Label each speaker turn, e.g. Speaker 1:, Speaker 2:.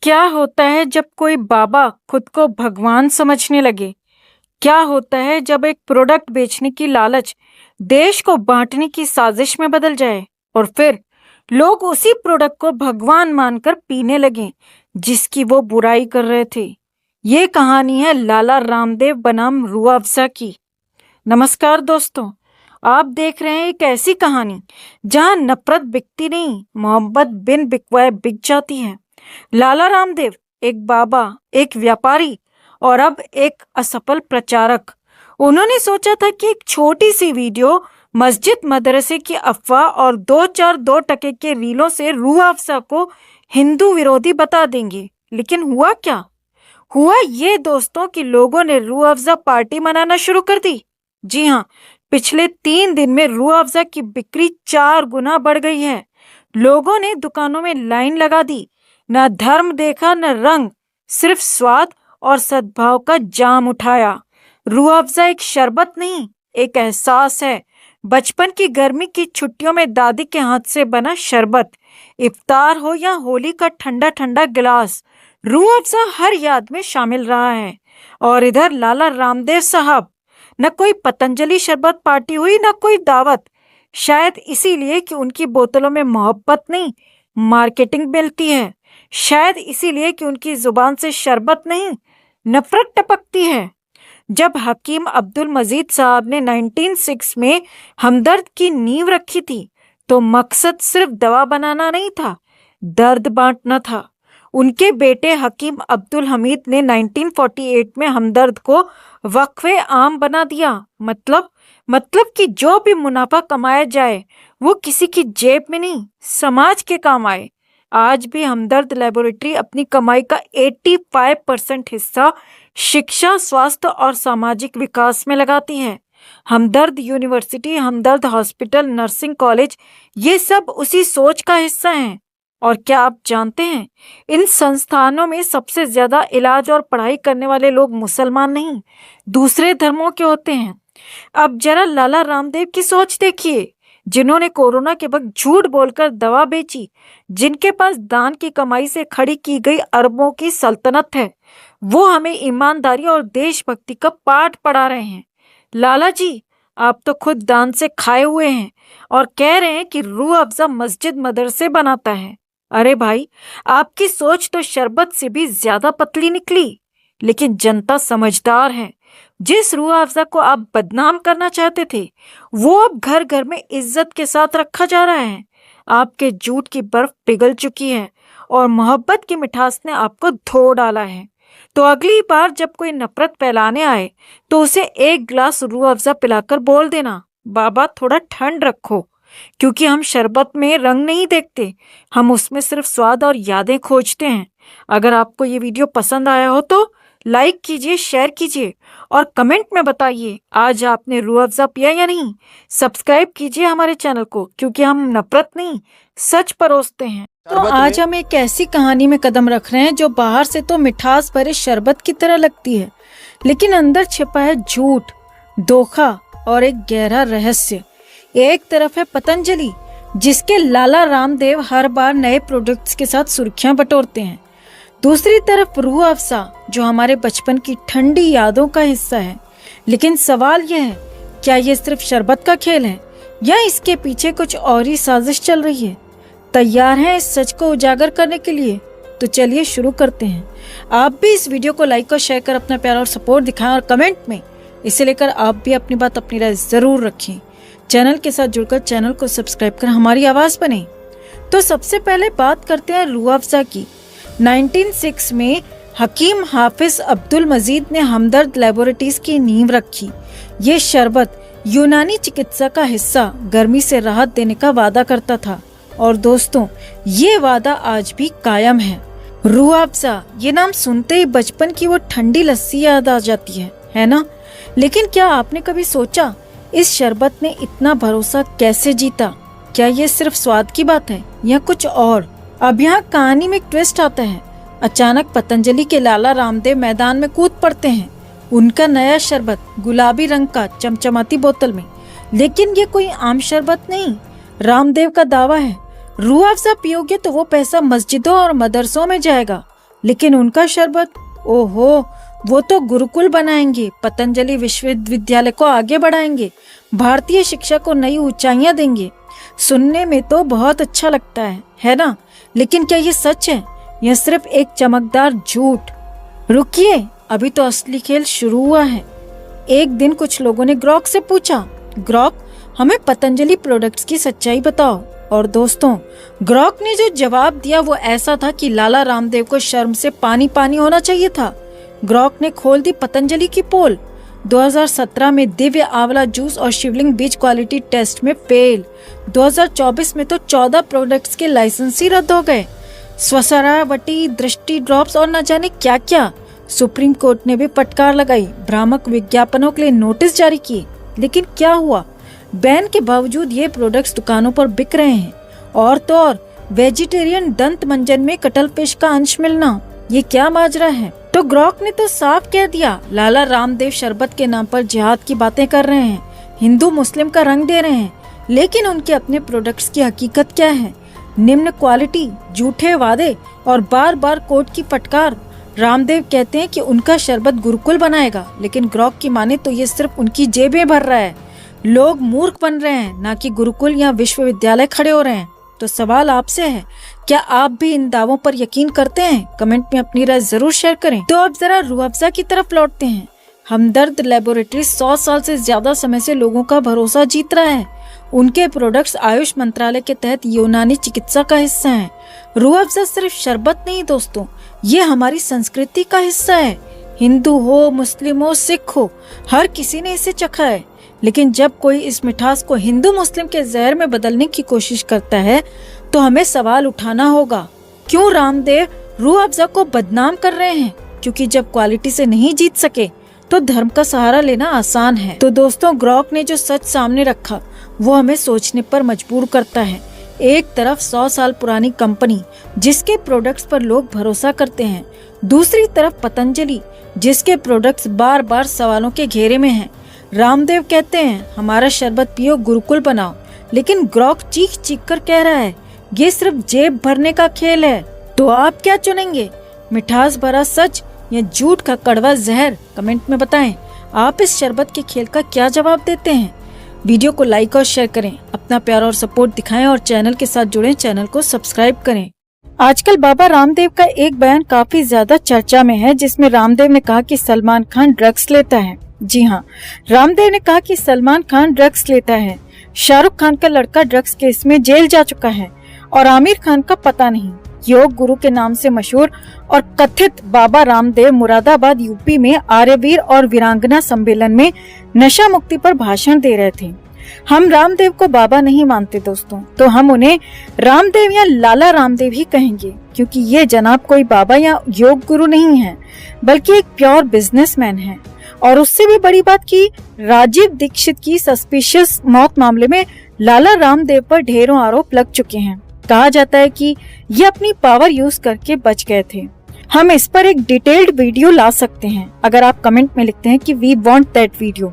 Speaker 1: क्या होता है जब कोई बाबा खुद को भगवान समझने लगे? क्या होता है जब एक प्रोडक्ट बेचने की लालच देश को बांटने की साजिश में बदल जाए और फिर लोग उसी प्रोडक्ट को भगवान मानकर पीने लगे जिसकी वो बुराई कर रहे थे? ये कहानी है लाला रामदेव बनाम रूह अफ़ज़ा की। नमस्कार दोस्तों, आप देख रहे हैं एक ऐसी कहानी जहां नफरत बिकती नहीं, मोहब्बत बिन बिकवाए बिक जाती है। लाला रामदेव एक बाबा, एक व्यापारी और अब एक असफल प्रचारक। उन्होंने सोचा था कि एक छोटी सी वीडियो, मस्जिद मदरसे की अफवाह और दो टके के रीलों से रूह अफ़ज़ा को हिंदू विरोधी बता देंगे। लेकिन हुआ क्या? हुआ ये दोस्तों कि लोगों ने रूह अफ़ज़ा पार्टी मनाना शुरू कर दी। जी हाँ, पिछले 3 दिन में रूह अफ़ज़ा की बिक्री 4 गुना बढ़ गई है। लोगों ने दुकानों में लाइन लगा दी, न धर्म देखा न रंग, सिर्फ स्वाद और सद्भाव का जाम उठाया। रूह अफ़ज़ा एक शरबत नहीं, एक एहसास है। बचपन की गर्मी की छुट्टियों में दादी के हाथ से बना शरबत, इफ्तार हो या होली का ठंडा ठंडा गिलास, रूह अफ़ज़ा हर याद में शामिल रहा है। और इधर लाला रामदेव साहब, न कोई पतंजलि शरबत पार्टी हुई न कोई दावत। शायद इसीलिए कि उनकी बोतलों में मोहब्बत नहीं, मार्केटिंग मिलती है। शायद इसीलिए कि उनकी जुबान से शरबत नहीं, नफरत टपकती है। जब हकीम अब्दुल मजीद साहब ने 1906 में हमदर्द की नींव रखी थी, तो मकसद सिर्फ दवा बनाना नहीं था, दर्द बांटना था। उनके बेटे हकीम अब्दुल हमीद ने 1948 में हमदर्द को वक्फे आम बना दिया। मतलब कि जो भी मुनाफा कमाया जाए वो किसी की जेब में नहीं, समाज के काम आए। आज भी हमदर्द लेबोरेटरी अपनी कमाई का 85% हिस्सा शिक्षा, स्वास्थ्य और सामाजिक विकास में लगाती है। हमदर्द यूनिवर्सिटी, हमदर्द हॉस्पिटल, नर्सिंग कॉलेज, ये सब उसी सोच का हिस्सा हैं। और क्या आप जानते हैं, इन संस्थानों में सबसे ज्यादा इलाज और पढ़ाई करने वाले लोग मुसलमान नहीं, दूसरे धर्मों के होते हैं। अब जरा लाला रामदेव की सोच देखिए, जिन्होंने कोरोना के वक्त झूठ बोलकर दवा बेची, जिनके पास दान की कमाई से खड़ी की गई अरबों की सल्तनत है, वो हमें ईमानदारी और देशभक्ति का पाठ पढ़ा रहे हैं। लाला जी, आप तो खुद दान से खाए हुए हैं और कह रहे हैं कि रूह अफ़ज़ा मस्जिद मदरसे बनाता है। अरे भाई, आपकी सोच तो शरबत से भी ज्यादा पतली निकली। लेकिन जनता समझदार है। जिस रूह अफ़ज़ा को आप बदनाम करना चाहते थे, वो अब घर घर में इज्जत के साथ रखा जा रहा है। आपके झूठ की बर्फ पिघल चुकी है और मोहब्बत की मिठास ने आपको धो डाला है। तो अगली बार जब कोई नफरत फैलाने आए, तो उसे एक गिलास रूह अफ़ज़ा पिलाकर बोल देना, बाबा थोड़ा ठंड रखो। क्योंकि हम शरबत में रंग नहीं देखते, हम उसमें सिर्फ स्वाद और यादें खोजते हैं। अगर आपको ये वीडियो पसंद आया हो तो लाइक कीजिए, शेयर कीजिए और कमेंट में बताइए आज आपने रूह अफ़ज़ा पिया या नहीं। सब्सक्राइब कीजिए हमारे चैनल को, क्योंकि हम नफरत नहीं, सच परोसते हैं। तो आज हम एक ऐसी कहानी में कदम रख रहे हैं जो बाहर से तो मिठास भरे शरबत की तरह लगती है, लेकिन अंदर छिपा है झूठ, धोखा और एक गहरा रहस्य। एक तरफ है पतंजलि, जिसके लाला रामदेव हर बार नए प्रोडक्ट्स के साथ सुर्खियां बटोरते हैं। दूसरी तरफ रूह अफ़ज़ा, जो हमारे बचपन की ठंडी यादों का हिस्सा है। लेकिन सवाल यह है, क्या ये सिर्फ शरबत का खेल है या इसके पीछे कुछ और ही साजिश चल रही है? तैयार हैं इस सच को उजागर करने के लिए? तो चलिए शुरू करते हैं। आप भी इस वीडियो को लाइक और शेयर कर अपना प्यार और सपोर्ट दिखाएं और कमेंट में इसे लेकर आप भी अपनी बात, अपनी राय जरूर रखें। चैनल के साथ जुड़कर चैनल को सब्सक्राइब कर हमारी आवाज बने। तो सबसे पहले बात करते हैं रूह अफ़ज़ा की। 1906 में हकीम हाफिज अब्दुल मजीद ने हमदर्द लेबोरेटरीज की नींव रखी। ये शरबत यूनानी चिकित्सा का हिस्सा गर्मी से राहत देने का वादा करता था, और दोस्तों ये वादा आज भी कायम है। रूह अफ़ज़ा, ये नाम सुनते ही बचपन की वो ठंडी लस्सी याद आ जाती है ना? लेकिन क्या आपने कभी सोचा इस शरबत ने इतना भरोसा कैसे जीता? क्या ये सिर्फ स्वाद की बात है या कुछ और? अब यहाँ कहानी में एक ट्विस्ट आता है। अचानक पतंजलि के लाला रामदेव मैदान में कूद पड़ते हैं। उनका नया शरबत गुलाबी रंग का चमचमाती बोतल में। लेकिन ये कोई आम शरबत नहीं। रामदेव का दावा है, रूह अफ़ज़ा पियोगे तो वो पैसा मस्जिदों और मदरसों में जाएगा, लेकिन उनका शरबत, ओहो, वो तो गुरुकुल बनाएंगे, पतंजलि विश्वविद्यालय को आगे बढ़ाएंगे, भारतीय शिक्षा को नई ऊंचाइयां देंगे। सुनने में तो बहुत अच्छा लगता है ना? लेकिन क्या ये सच है? यह सिर्फ एक चमकदार झूठ? रुकिए, अभी तो असली खेल शुरू हुआ है। एक दिन कुछ लोगों ने ग्रॉक से पूछा, ग्रॉक, हमें पतंजलि प्रोडक्ट्स की सच्चाई बताओ। और दोस्तों, ग्रॉक ने जो जवाब दिया वो ऐसा था कि लाला रामदेव को शर्म से पानी पानी होना चाहिए था। ग्रॉक ने खोल दी पतंजलि की पोल। 2017 में दिव्य आंवला जूस और शिवलिंग बीज क्वालिटी टेस्ट में फेल। 2024 में तो 14 प्रोडक्ट्स के लाइसेंस ही रद्द हो गए। स्वसरावटी, दृष्टि ड्रॉप्स और न जाने क्या क्या। सुप्रीम कोर्ट ने भी फटकार लगाई, भ्रामक विज्ञापनों के लिए नोटिस जारी किए। लेकिन क्या हुआ? बैन के बावजूद ये प्रोडक्ट्स दुकानों पर बिक रहे हैं। और तो और वेजिटेरियन दंत मंजन में कटल फिश का अंश मिलना, ये क्या माजरा है? तो ग्रॉक ने तो साफ कह दिया, लाला रामदेव शरबत के नाम पर जिहाद की बातें कर रहे हैं, हिंदू मुस्लिम का रंग दे रहे हैं। लेकिन उनके अपने प्रोडक्ट्स की हकीकत क्या है? निम्न क्वालिटी, झूठे वादे और बार बार कोर्ट की फटकार। रामदेव कहते हैं कि उनका शरबत गुरुकुल बनाएगा, लेकिन ग्रॉक की माने तो ये सिर्फ उनकी जेबें भर रहा है। लोग मूर्ख बन रहे हैं, ना कि गुरुकुल या विश्वविद्यालय खड़े हो रहे हैं। तो सवाल आपसे है, क्या आप भी इन दावों पर यकीन करते हैं? कमेंट में अपनी राय जरूर शेयर करें। तो अब जरा रूह अफ़ज़ा की तरफ लौटते हैं। हमदर्द लेबोरेटरी 100 साल से ज्यादा समय से लोगों का भरोसा जीत रहा है। उनके प्रोडक्ट्स आयुष मंत्रालय के तहत यूनानी चिकित्सा का हिस्सा हैं। रूह अफ़ज़ा सिर्फ शरबत नहीं दोस्तों, ये हमारी संस्कृति का हिस्सा है। हिंदू हो, मुस्लिम हो, सिख हो, हर किसी ने इसे चखा है। लेकिन जब कोई इस मिठास को हिंदू मुस्लिम के जहर में बदलने की कोशिश करता है तो हमें सवाल उठाना होगा, क्यों रामदेव रूह अफ़ज़ा को बदनाम कर रहे हैं? क्योंकि जब क्वालिटी से नहीं जीत सके तो धर्म का सहारा लेना आसान है। तो दोस्तों, ग्रॉक ने जो सच सामने रखा वो हमें सोचने पर मजबूर करता है। एक तरफ 100 साल पुरानी कंपनी जिसके प्रोडक्ट्स पर लोग भरोसा करते हैं, दूसरी तरफ पतंजलि जिसके प्रोडक्ट्स बार बार सवालों के घेरे में हैं। रामदेव कहते हैं हमारा शरबत पियो, गुरुकुल बनाओ, लेकिन ग्रॉक चीख चीख कर कह रहा है ये सिर्फ जेब भरने का खेल है। तो आप क्या चुनेंगे, मिठास भरा सच या झूठ का कड़वा जहर? कमेंट में बताएं। आप इस शरबत के खेल का क्या जवाब देते हैं? वीडियो को लाइक और शेयर करें, अपना प्यार और सपोर्ट दिखाएं और चैनल के साथ जुड़ें, चैनल को सब्सक्राइब करें। आजकल बाबा रामदेव का एक बयान काफी ज्यादा चर्चा में है, जिसमें रामदेव ने कहा कि सलमान खान ड्रग्स लेता है। जी हाँ, रामदेव ने कहा कि सलमान खान ड्रग्स लेता है। शाहरुख खान का लड़का ड्रग्स केस में जेल जा चुका है और आमिर खान का पता नहीं। योग गुरु के नाम से मशहूर और कथित बाबा रामदेव मुरादाबाद यूपी में आर्यवीर और वीरांगना सम्मेलन में नशा मुक्ति पर भाषण दे रहे थे। हम रामदेव को बाबा नहीं मानते दोस्तों, तो हम उन्हें रामदेव या लाला रामदेव ही कहेंगे, क्योंकि ये जनाब कोई बाबा या योग गुरु नहीं है, बल्कि एक प्योर बिजनेसमैन है। और उससे भी बड़ी बात कि राजीव दीक्षित की सस्पिशियस मौत मामले में लाला रामदेव पर ढेरों आरोप लग चुके हैं। कहा जाता है कि ये अपनी पावर यूज करके बच गए थे। हम इस पर एक डिटेल्ड वीडियो ला सकते हैं अगर आप कमेंट में लिखते हैं कि वी वांट दैट वीडियो।